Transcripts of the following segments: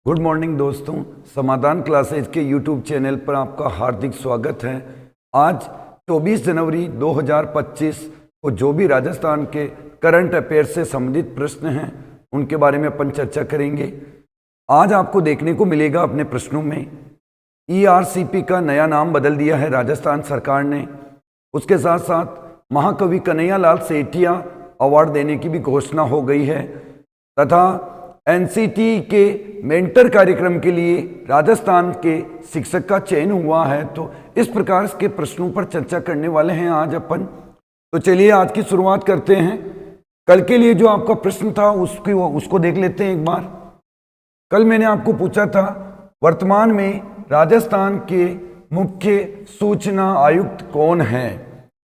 Good morning दोस्तों, समाधान classes के यूट्यूब चैनल पर आपका हार्दिक स्वागत है। आज 24 जनवरी 2025 को जो भी राजस्थान के करंट अफेयर्स से संबंधित प्रश्न हैं उनके बारे में अपन चर्चा करेंगे। आज आपको देखने को मिलेगा अपने प्रश्नों में ERCP का नया नाम बदल दिया है राजस्थान सरकार ने। उसके साथ साथ महाकवि कन्हैयालाल सेठिया अवार्ड देने की भी घोषणा हो गई है तथा NCT के मेंटर कार्यक्रम के लिए राजस्थान के शिक्षक का चयन हुआ है। तो इस प्रकार के प्रश्नों पर चर्चा करने वाले हैं आज अपन। तो चलिए आज की शुरुआत करते हैं। कल के लिए जो आपका प्रश्न था उसको देख लेते हैं एक बार। कल मैंने आपको पूछा था वर्तमान में राजस्थान के मुख्य सूचना आयुक्त कौन है।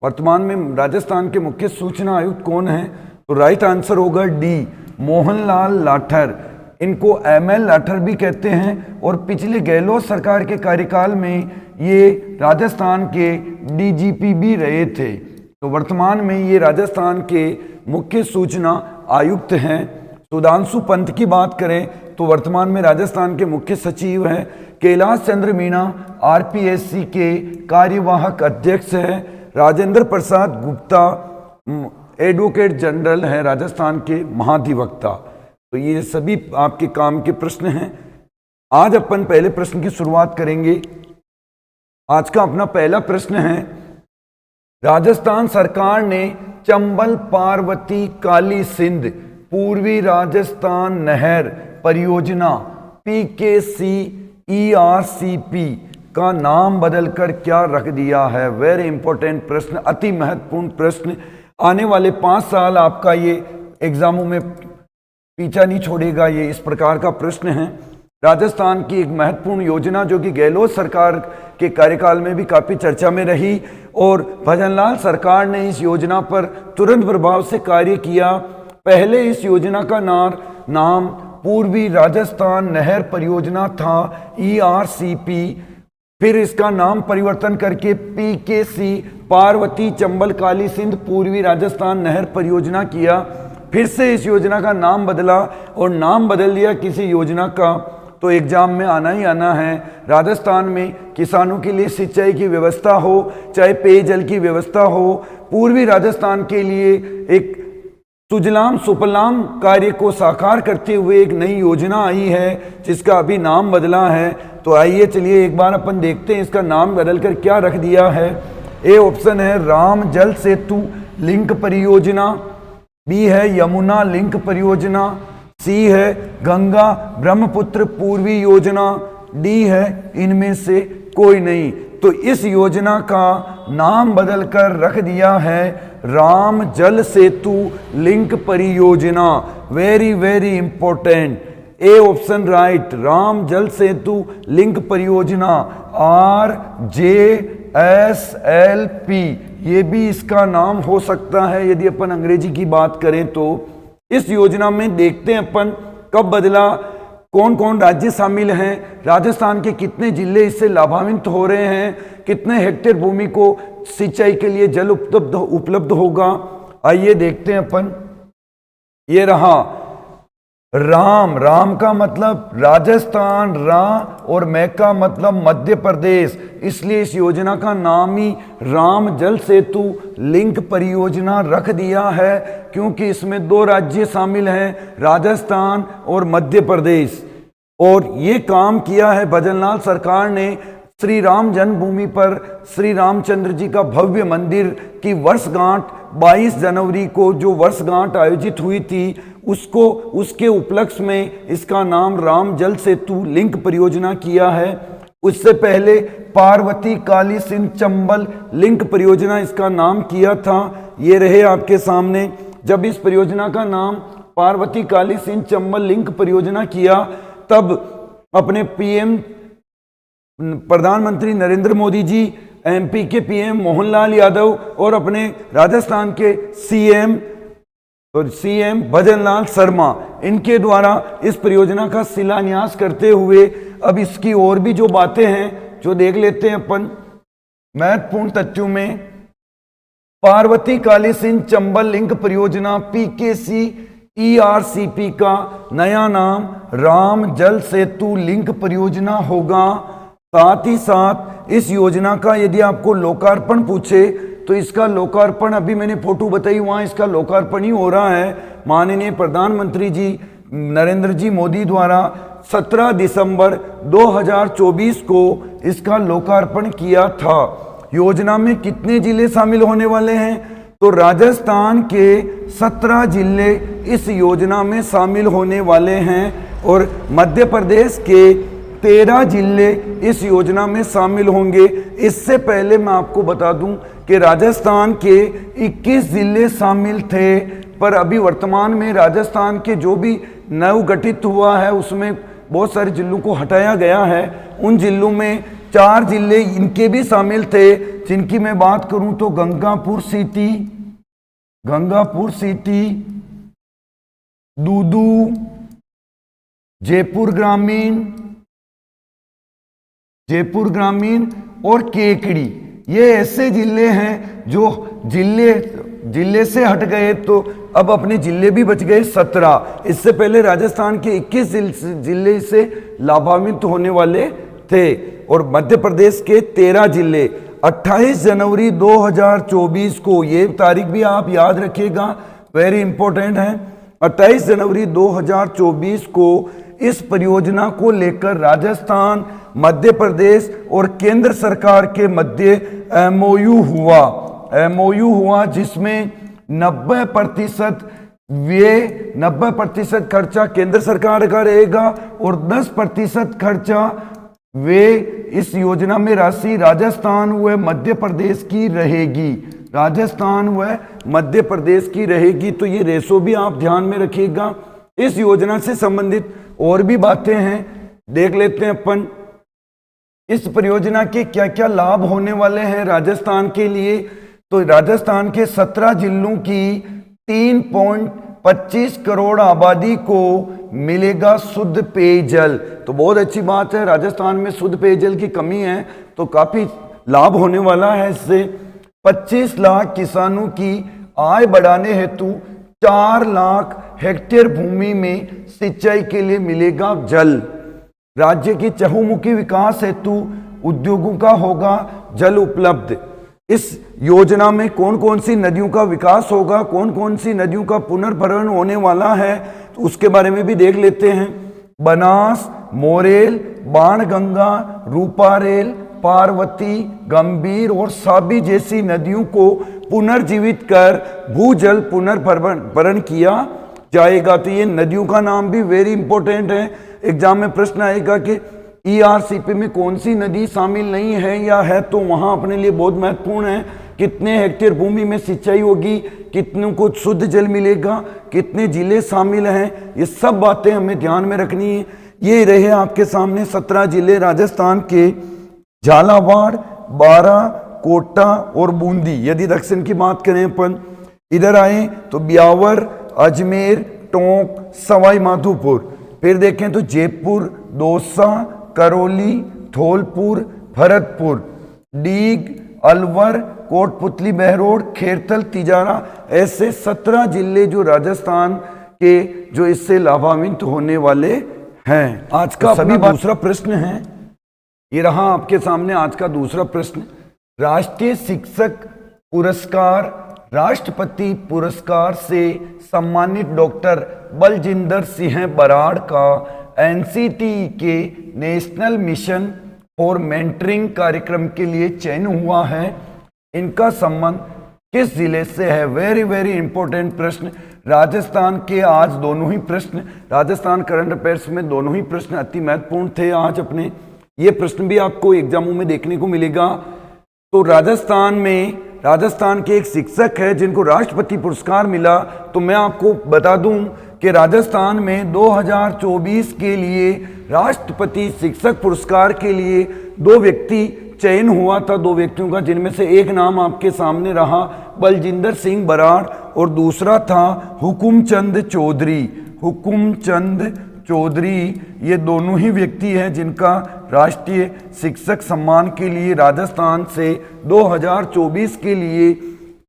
वर्तमान में राजस्थान के मुख्य सूचना आयुक्त कौन है? तो राइट आंसर होगा डी, मोहनलाल लाठर। इनको ML लाठर भी कहते हैं और पिछले गहलोत सरकार के कार्यकाल में ये राजस्थान के DGP भी रहे थे। तो वर्तमान में ये राजस्थान के मुख्य सूचना आयुक्त हैं। सुधांशु पंत की बात करें तो वर्तमान में राजस्थान के मुख्य सचिव हैं। कैलाश चंद्र मीणा RPSC के कार्यवाहक अध्यक्ष हैं। राजेंद्र प्रसाद गुप्ता एडवोकेट जनरल है राजस्थान के महाधिवक्ता। तो ये सभी आपके काम के प्रश्न हैं। आज अपन पहले प्रश्न की शुरुआत करेंगे। आज का अपना पहला प्रश्न है, राजस्थान सरकार ने चंबल पार्वती काली सिंध पूर्वी राजस्थान नहर परियोजना PKC ERCP का नाम बदलकर क्या रख दिया है? वेरी इंपॉर्टेंट प्रश्न, अति महत्वपूर्ण प्रश्न। आने वाले 5 साल आपका ये एग्जामों में पीछा नहीं छोड़ेगा। ये इस प्रकार का प्रश्न है। राजस्थान की एक महत्वपूर्ण योजना जो कि गहलोत सरकार के कार्यकाल में भी काफ़ी चर्चा में रही और भजनलाल सरकार ने इस योजना पर तुरंत प्रभाव से कार्य किया। पहले इस योजना का नाम पूर्वी राजस्थान नहर परियोजना था ERCP, फिर इसका नाम परिवर्तन करके PKC पार्वती चंबल काली सिंध पूर्वी राजस्थान नहर परियोजना किया। फिर से इस योजना का नाम बदला और नाम बदल दिया किसी योजना का तो एग्जाम में आना ही आना है। राजस्थान में किसानों के लिए सिंचाई की व्यवस्था हो चाहे पेयजल की व्यवस्था हो, पूर्वी राजस्थान के लिए एक सुजलाम सुफलाम कार्य को साकार करते हुए एक नई योजना आई है जिसका अभी नाम बदला है। तो आइए चलिए एक बार अपन देखते हैं इसका नाम बदलकर क्या रख दिया है। ए ऑप्शन है राम जल सेतु लिंक परियोजना, बी है यमुना लिंक परियोजना, सी है गंगा ब्रह्मपुत्र पूर्वी योजना, डी है इनमें से कोई नहीं। तो इस योजना का नाम बदलकर रख दिया है राम जल सेतु लिंक परियोजना। Very very important, A option right, Ram जल सेतु लिंक परियोजना RJSLP, ये भी इसका नाम हो सकता है यदि अपन अंग्रेजी की बात करें तो। इस योजना में देखते हैं अपन कब बदला, कौन कौन राज्य शामिल हैं, राजस्थान के कितने जिले इससे लाभान्वित हो रहे हैं, कितने हेक्टेयर भूमि को सिंचाई के लिए जल उपलब्ध होगा। आइए देखते हैं अपन। ये रहा राम का मतलब राजस्थान, और मैं का मतलब मध्य प्रदेश, इसलिए इस योजना का नाम ही राम जल सेतु लिंक परियोजना रख दिया है क्योंकि इसमें 2 राज्य शामिल हैं, राजस्थान और मध्य प्रदेश। और ये काम किया है भजनलाल सरकार ने श्री राम जन्मभूमि पर श्री रामचंद्र जी का भव्य मंदिर की वर्षगांठ 22 जनवरी को जो वर्षगांठ आयोजित हुई थी उसके उपलक्ष्य में इसका नाम राम जल सेतु लिंक परियोजना किया है। उससे पहले पार्वती काली सिंध चंबल लिंक परियोजना इसका नाम किया था। ये रहे आपके सामने। जब इस परियोजना का नाम पार्वती काली सिंध चंबल लिंक परियोजना किया तब अपने प्रधानमंत्री नरेंद्र मोदी जी, MP के PM मोहनलाल यादव और अपने राजस्थान के CM भजनलाल शर्मा, इनके द्वारा इस परियोजना का शिलान्यास करते हुए अब इसकी और भी जो बातें हैं जो देख लेते हैं अपन महत्वपूर्ण तथ्यों में। पार्वती काली सिंध चंबल लिंक परियोजना PKC ERCP का नया नाम राम जल सेतु लिंक परियोजना होगा। साथ ही साथ इस योजना का यदि आपको लोकार्पण पूछे तो इसका लोकार्पण, अभी मैंने फोटो बताई वहां इसका लोकार्पण ही हो रहा है। माननीय प्रधानमंत्री जी नरेंद्र जी मोदी द्वारा 17 दिसंबर 2024 को इसका लोकार्पण किया था। योजना में कितने जिले शामिल होने वाले हैं? तो राजस्थान के 17 जिले इस योजना में शामिल होने वाले हैं और मध्य प्रदेश के 13 जिले इस योजना में शामिल होंगे। इससे पहले मैं आपको बता दूं कि राजस्थान के 21 जिले शामिल थे, पर अभी वर्तमान में राजस्थान के जो भी नवगठित हुआ है उसमें बहुत सारे जिलों को हटाया गया है। उन जिलों में 4 जिले इनके भी शामिल थे, जिनकी मैं बात करूं तो गंगापुर सिटी, दूदू, जयपुर ग्रामीण और केकड़ी। ये ऐसे जिले हैं जो जिले से हट गए तो अब अपने जिले भी बच गए 17। इससे पहले राजस्थान के 21 जिले से लाभान्वित होने वाले थे और मध्य प्रदेश के 13 जिले। 28 जनवरी 2024 को, ये तारीख भी आप याद रखिएगा, वेरी इंपॉर्टेंट है। 28 जनवरी 2024 को इस परियोजना को लेकर राजस्थान, मध्य प्रदेश और केंद्र सरकार के मध्य MOU हुआ जिसमें 90% खर्चा केंद्र सरकार का रहेगा और 10% खर्चा वे इस योजना में राशि राजस्थान व मध्य प्रदेश की रहेगी। तो ये रेशो भी आप ध्यान में रखिएगा। इस योजना से संबंधित और भी बातें हैं, देख लेते हैं अपन। इस परियोजना के क्या क्या लाभ होने वाले हैं राजस्थान के लिए। तो राजस्थान के 17 जिलों की 3.25 करोड़ आबादी को मिलेगा शुद्ध पेयजल। तो बहुत अच्छी बात है, राजस्थान में शुद्ध पेयजल की कमी है तो काफी लाभ होने वाला है इससे। 25 लाख किसानों की आय बढ़ाने हेतु 4 लाख हेक्टेयर भूमि में सिंचाई के लिए मिलेगा जल। राज्य की चहुमुखी विकास हेतु उद्योगों का होगा जल उपलब्ध। इस योजना में कौन कौन सी नदियों का विकास होगा, कौन कौन सी नदियों का पुनर्भरण होने वाला है, तो उसके बारे में भी देख लेते हैं। बनास, मोरेल, बाणगंगा, रूपारेल, पार्वती, गंभीर और साबी जैसी नदियों को पुनर्जीवित कर भूजल पुनर्भरण किया जाएगा। तो ये नदियों का नाम भी वेरी इंपॉर्टेंट है। एग्जाम में प्रश्न आएगा कि ERCP में कौन सी नदी शामिल नहीं है या है, तो वहां अपने लिए बहुत महत्वपूर्ण है। कितने हेक्टेयर भूमि में सिंचाई होगी, कितनों को शुद्ध जल मिलेगा, कितने जिले शामिल हैं, ये सब बातें हमें ध्यान में रखनी है। ये रहे आपके सामने 17 जिले राजस्थान के, झालावाड़, बारां, कोटा और बूंदी। यदि दक्षिण की बात करें अपन, इधर आए तो ब्यावर, अजमेर, टोंक, सवाई माधोपुर। फिर देखें तो जयपुर, दौसा, करौली, धौलपुर, भरतपुर, डीग, अलवर, कोटपुतली, बहरोड, खेरथल, तिजारा। ऐसे 17 जिले जो राजस्थान के जो इससे लाभान्वित होने वाले हैं। आज का सभी दूसरा प्रश्न है, ये रहा आपके सामने आज का दूसरा प्रश्न। राष्ट्रीय शिक्षक पुरस्कार, राष्ट्रपति पुरस्कार से सम्मानित डॉक्टर बलजिंदर सिंह बराड़ का NCT के नेशनल मिशन फॉर मेंटरिंग कार्यक्रम के लिए चयन हुआ है। इनका संबंध किस जिले से है? वेरी वेरी इंपॉर्टेंट प्रश्न। राजस्थान के आज दोनों ही प्रश्न, राजस्थान करंट अफेयर्स में दोनों ही प्रश्न अति महत्वपूर्ण थे आज अपने। ये प्रश्न भी आपको एग्जामों में देखने को मिलेगा। तो राजस्थान के एक शिक्षक है जिनको राष्ट्रपति पुरस्कार मिला। तो मैं आपको बता दूं कि राजस्थान में 2024 के लिए राष्ट्रपति शिक्षक पुरस्कार के लिए 2 व्यक्ति चयन हुआ था, 2 व्यक्तियों का, जिनमें से एक नाम आपके सामने रहा बलजिंदर सिंह बराड़ और दूसरा था हुकुमचंद चौधरी। ये दोनों ही व्यक्ति हैं जिनका राष्ट्रीय शिक्षक सम्मान के लिए राजस्थान से 2024 के लिए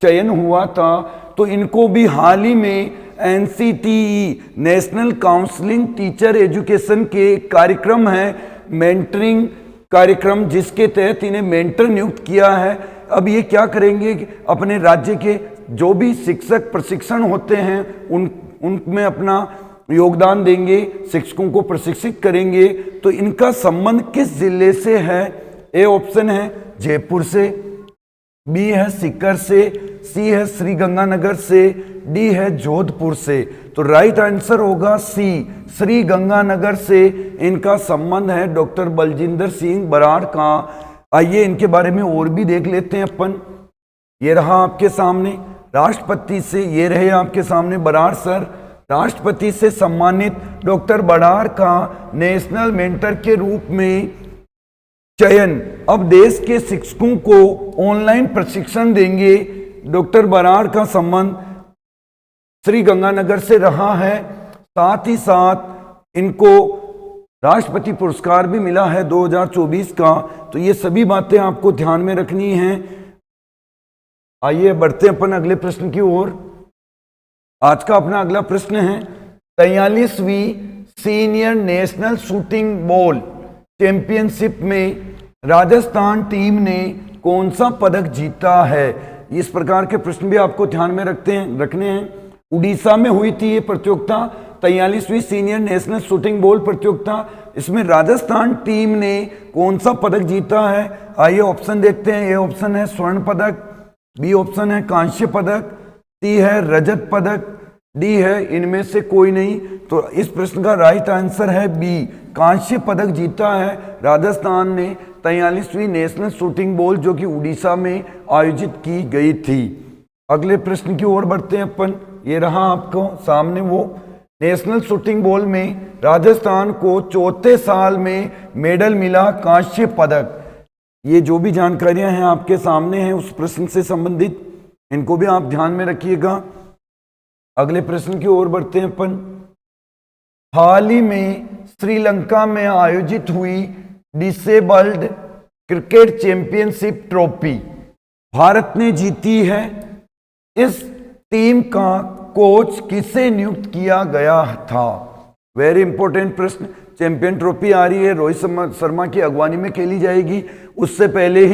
चयन हुआ था। तो इनको भी हाल ही में NCTE national counselling teacher education के कार्यक्रम है, मेंटरिंग कार्यक्रम, जिसके तहत इन्हें मेंटर नियुक्त किया है। अब ये क्या करेंगे कि अपने राज्य के जो भी शिक्षक प्रशिक्षण होते हैं उनमें अपना योगदान देंगे, शिक्षकों को प्रशिक्षित करेंगे। तो इनका संबंध किस जिले से है? ए ऑप्शन है जयपुर से, बी है सीकर से, सी है श्री गंगानगर से, डी है जोधपुर से। तो राइट आंसर होगा सी, श्री गंगानगर से इनका संबंध है डॉक्टर बलजिंदर सिंह बराड़ का। आइए इनके बारे में और भी देख लेते हैं अपन। ये रहा आपके सामने राष्ट्रपति से, ये रहे आपके सामने बराड़ सर, राष्ट्रपति से सम्मानित डॉक्टर बराड़ का नेशनल मेंटर के रूप में चयन। अब देश के शिक्षकों को ऑनलाइन प्रशिक्षण देंगे। डॉक्टर बराड़ का संबंध श्री गंगानगर से रहा है, साथ ही साथ इनको राष्ट्रपति पुरस्कार भी मिला है 2024 का। तो ये सभी बातें आपको ध्यान में रखनी हैं। आइए बढ़ते हैं अपन अगले प्रश्न की ओर। आज का अपना अगला प्रश्न है 43वीं senior national shooting ball championship में राजस्थान टीम ने कौन सा पदक जीता है? इस प्रकार के प्रश्न भी आपको ध्यान में रखने हैं। उड़ीसा में हुई थी ये प्रतियोगिता, 43वीं सीनियर नेशनल शूटिंग बॉल प्रतियोगिता। इसमें राजस्थान टीम ने कौन सा पदक जीता है? आइए ऑप्शन देखते हैं। ए ऑप्शन है स्वर्ण पदक, बी ऑप्शन है कांस्य पदक, सी है रजत पदक, डी है इनमें से कोई नहीं। तो इस प्रश्न का राइट आंसर है बी, कांस्य पदक जीता है राजस्थान ने 43वीं नेशनल शूटिंग बॉल, जो कि उड़ीसा में आयोजित की गई थी। अगले प्रश्न की ओर बढ़ते हैं अपन। ये रहा आपको सामने वो नेशनल शूटिंग बॉल में राजस्थान को चौथे साल में मेडल मिला, कांस्य पदक। ये जो भी जानकारियां हैं आपके सामने हैं उस प्रश्न से संबंधित, इनको भी आप ध्यान में रखिएगा। अगले प्रश्न की ओर बढ़ते हैं अपन। हाल ही में श्रीलंका में आयोजित हुई disabled cricket championship trophy Bharat ने जीती है। इस टीम का कोच किसे नियुक्त किया गया था? वेरी इंपॉर्टेंट प्रश्न। चैंपियन ट्रॉफी आ रही है, रोहित शर्मा की अगवानी में खेली जाएगी। उससे पहले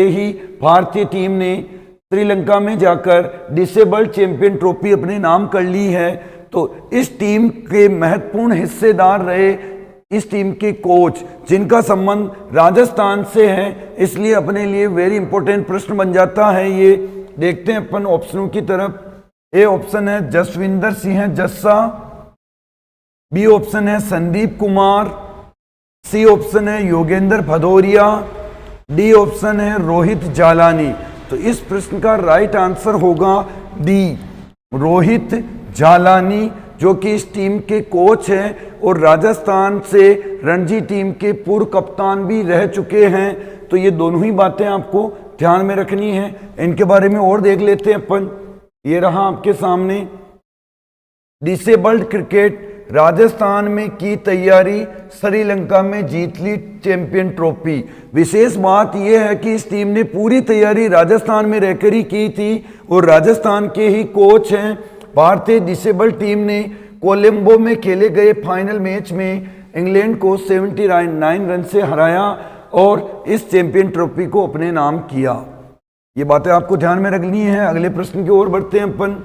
ही भारतीय टीम ने श्रीलंका में जाकर डिसेबल्ड चैंपियन ट्रॉफी अपने नाम कर ली है। तो इस टीम के महत्वपूर्ण हिस्सेदार रहे इस टीम के कोच, जिनका संबंध राजस्थान से है, इसलिए अपने लिए वेरी इंपॉर्टेंट प्रश्न बन जाता है ये। देखते हैं अपन ऑप्शनों की तरफ। ए ऑप्शन है जसविंदर सिंह जस्सा, बी ऑप्शन है संदीप कुमार, सी ऑप्शन है योगेंद्र भदौरिया, डी ऑप्शन है रोहित जालानी। तो इस प्रश्न का राइट आंसर होगा डी, रोहित जालानी, जो कि इस टीम के कोच हैं और राजस्थान से रणजी टीम के पूर्व कप्तान भी रह चुके हैं। तो ये दोनों ही बातें आपको ध्यान में रखनी है। इनके बारे में और देख लेते हैं अपन। ये रहा आपके सामने डिसेबल्ड क्रिकेट राजस्थान में की तैयारी, श्रीलंका में जीत ली चैंपियन ट्रॉफी। विशेष बात यह है कि इस टीम ने पूरी तैयारी राजस्थान में रहकर ही की थी और राजस्थान के ही कोच हैं। भारतीय डिसेबल्ड टीम ने कोलंबो में खेले गए फाइनल मैच में इंग्लैंड को 79 रन से हराया और इस चैंपियन ट्रॉफी को अपने नाम किया। ये बातें आपको ध्यान में रखनी है। अगले प्रश्न की ओर बढ़ते हैं अपन।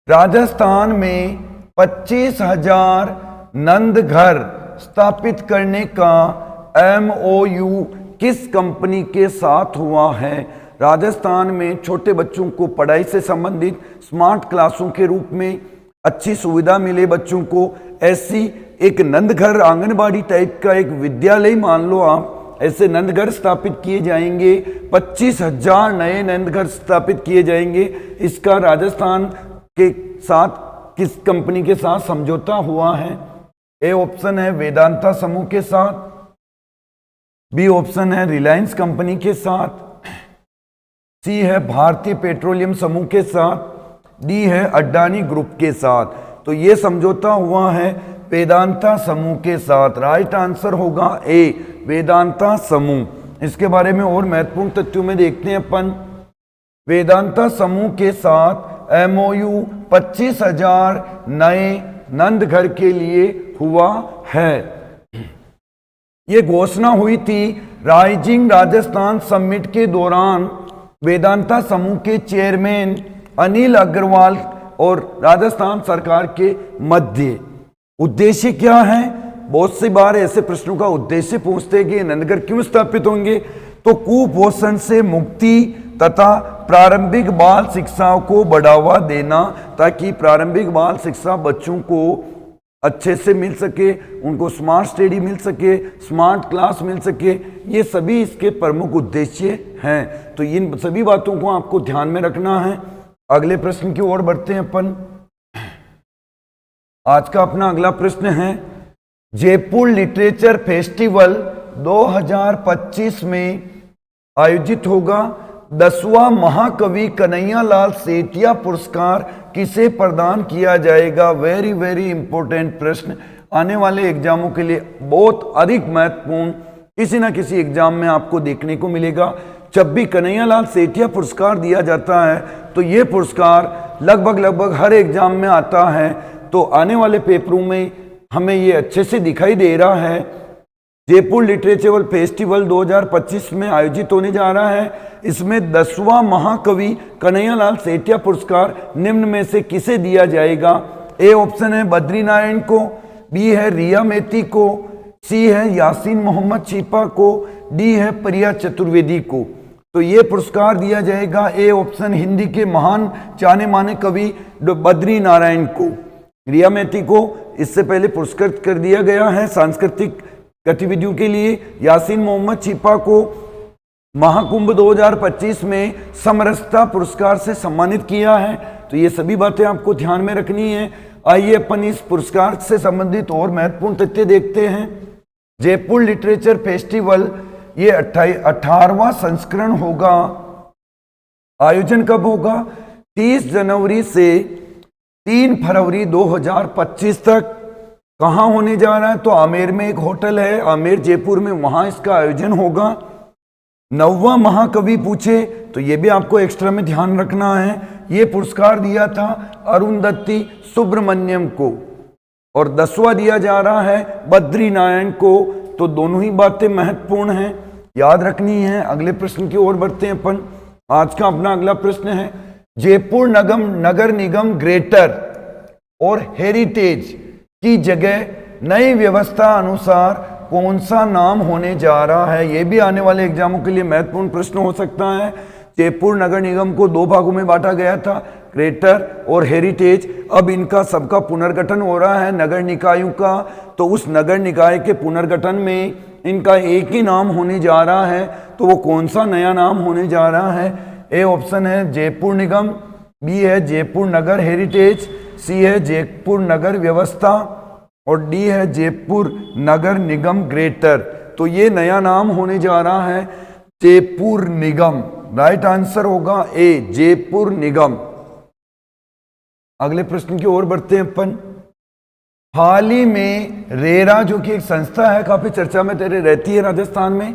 राजस्थान में 25,000 नंद घर स्थापित करने का MOU किस कंपनी के साथ हुआ है? राजस्थान में छोटे बच्चों को पढ़ाई से संबंधित स्मार्ट क्लासों के रूप में अच्छी सुविधा मिले बच्चों को, ऐसी एक नंदघर आंगनबाड़ी टाइप का एक विद्यालय मान लो आप, ऐसे नंदघर स्थापित किए जाएंगे। 25,000 नए नंदघर स्थापित किए जाएंगे। इसका राजस्थान के साथ किस कंपनी के साथ समझौता हुआ है? ए ऑप्शन है वेदांता समूह के साथ, बी ऑप्शन है रिलायंस कंपनी के साथ, सी है भारतीय पेट्रोलियम समूह के साथ, डी है अडानी ग्रुप के साथ। तो ये समझौता हुआ है वेदांता समूह के साथ। राइट आंसर होगा ए, वेदांता समूह। इसके बारे में और महत्वपूर्ण तथ्यों में देखते हैं अपन। वेदांता समूह के साथ MOU 25,000 नए नंद घर के लिए हुआ है। ये घोषणा हुई थी राइजिंग राजस्थान समिट के दौरान वेदांता समूह के चेयरमैन अनिल अग्रवाल और राजस्थान सरकार के मध्य। उद्देश्य क्या है? बहुत सी बार ऐसे प्रश्नों का उद्देश्य पूछते हैं कि नंदघर क्यों स्थापित होंगे, तो कुपोषण से मुक्ति तथा प्रारंभिक बाल शिक्षा को बढ़ावा देना, ताकि प्रारंभिक बाल शिक्षा बच्चों को अच्छे से मिल सके, उनको स्मार्ट स्टडी मिल सके, स्मार्ट क्लास मिल सके। ये सभी इसके प्रमुख उद्देश्य हैं। तो इन सभी बातों को आपको ध्यान में रखना है। अगले प्रश्न की ओर बढ़ते हैं अपन। आज का अपना अगला प्रश्न है, जयपुर लिटरेचर फेस्टिवल 2025 में आयोजित होगा 10वां महाकवि कन्हैयालाल सेठिया पुरस्कार किसे प्रदान किया जाएगा? वेरी वेरी इंपॉर्टेंट प्रश्न, आने वाले एग्जामों के लिए बहुत अधिक महत्वपूर्ण, किसी ना किसी एग्जाम में आपको देखने को मिलेगा। जब भी कन्हैयालाल सेठिया पुरस्कार दिया जाता है तो ये पुरस्कार लगभग हर एग्जाम में आता है। तो आने वाले पेपरों में हमें ये अच्छे से दिखाई दे रहा है। जयपुर लिटरेचर फेस्टिवल 2025 में आयोजित होने जा रहा है। इसमें 10वां महाकवि कन्हैयालाल सेठिया पुरस्कार निम्न में से किसे दिया जाएगा? ए ऑप्शन है बद्री नारायण को, बी है रिया मेथी को, सी है यासीन मोहम्मद छिपा को, डी है प्रिया चतुर्वेदी को। तो ये पुरस्कार दिया जाएगा ए ऑप्शन हिंदी के महान जाने माने कवि बद्री नारायण को। रिया मेथी को इससे पहले पुरस्कृत कर दिया गया है सांस्कृतिक गतिविधियों के लिए। यासीन मोहम्मद छिपा को महाकुंभ 2025 में समरसता पुरस्कार से सम्मानित किया है। तो ये सभी बातें आपको ध्यान में रखनी है। आइए अपन इस पुरस्कार से संबंधित और महत्वपूर्ण तथ्य देखते हैं। जयपुर लिटरेचर फेस्टिवल ये 18वां संस्करण होगा। आयोजन कब होगा? 30 जनवरी से 3 फरवरी 2025 तक। कहाँ होने जा रहा है? तो आमेर में एक होटल है, आमेर जयपुर में, वहां इसका आयोजन होगा। 9वां महाकवि पूछे तो ये भी आपको एक्स्ट्रा में ध्यान रखना है। ये पुरस्कार दिया था अरुंधति सुब्रमण्यम को, और 10वां दिया जा रहा है बद्री नारायण को। तो दोनों ही बातें महत्वपूर्ण हैं, याद रखनी है। अगले प्रश्न की ओर बढ़ते हैं अपन। आज का अपना अगला प्रश्न है, जयपुर नगर निगम ग्रेटर और हेरिटेज की जगह नई व्यवस्था अनुसार कौन सा नाम होने जा रहा है? यह भी आने वाले एग्जामों के लिए महत्वपूर्ण प्रश्न हो सकता है। जयपुर नगर निगम को 2 भागों में बांटा गया था, ग्रेटर और हेरिटेज। अब इनका सबका पुनर्गठन हो रहा है नगर निकायों का। तो उस नगर निकाय के पुनर्गठन में इनका एक ही नाम होने जा रहा है। तो वो कौन सा नया नाम होने जा रहा है? ए ऑप्शन है जयपुर निगम, बी है जयपुर नगर हेरिटेज, सी है जयपुर नगर व्यवस्था, और डी है जयपुर नगर निगम ग्रेटर। तो ये नया नाम होने जा रहा है जयपुर निगम। राइट आंसर होगा ए, जयपुर निगम। अगले प्रश्न की ओर बढ़ते हैं अपन। हाल ही में रेरा, जो कि एक संस्था है, काफी चर्चा में रहती है राजस्थान में।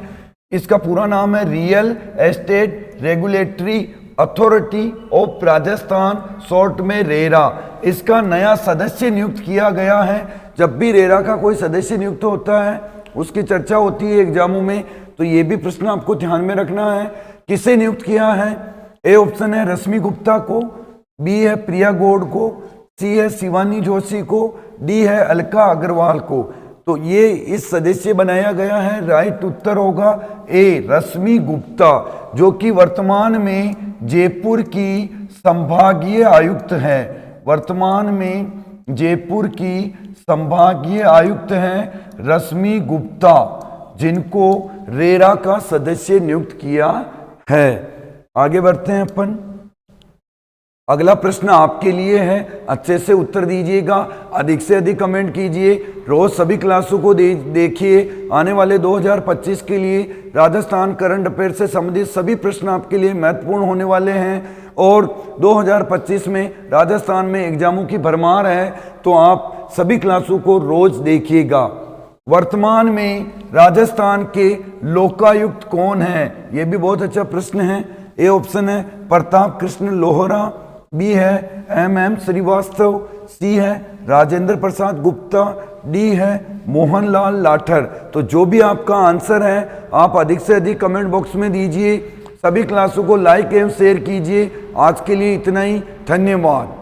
इसका पूरा नाम है real estate regulatory authority of Rajasthan, short में रेरा। इसका नया सदस्य नियुक्त किया गया है। जब भी रेरा का कोई सदस्य नियुक्त होता है उसकी चर्चा होती है एग्जामों में। तो ये भी प्रश्न आपको ध्यान में रखना है। किसे नियुक्त किया है? ए ऑप्शन है रश्मि गुप्ता को, बी है प्रिया गौड़ को, सी है शिवानी जोशी को, डी है अलका अग्रवाल को। तो ये इस सदस्य बनाया गया है। राइट उत्तर होगा ए, रश्मि गुप्ता, जो कि वर्तमान में जयपुर की संभागीय आयुक्त है। वर्तमान में जयपुर की संभागीय आयुक्त हैं रश्मि गुप्ता, जिनको रेरा का सदस्य नियुक्त किया है। आगे बढ़ते हैं अपन। अगला प्रश्न आपके लिए है, अच्छे से उत्तर दीजिएगा, अधिक से अधिक कमेंट कीजिए। रोज सभी क्लासों को देखिए। आने वाले 2025 के लिए राजस्थान करंट अफेयर से संबंधित सभी प्रश्न आपके लिए महत्वपूर्ण होने वाले हैं। और 2025 में राजस्थान में एग्जामों की भरमार है, तो आप सभी क्लासों को रोज देखिएगा। वर्तमान में राजस्थान के लोकायुक्त कौन है? यह भी बहुत अच्छा प्रश्न है। ए ऑप्शन है प्रताप कृष्ण लोहरा, बी है MM श्रीवास्तव, सी है राजेंद्र प्रसाद गुप्ता, डी है मोहनलाल लाठर। तो जो भी आपका आंसर है आप अधिक से अधिक कमेंट बॉक्स में दीजिए। सभी क्लासों को लाइक एवं शेयर कीजिए। आज के लिए इतना ही, धन्यवाद।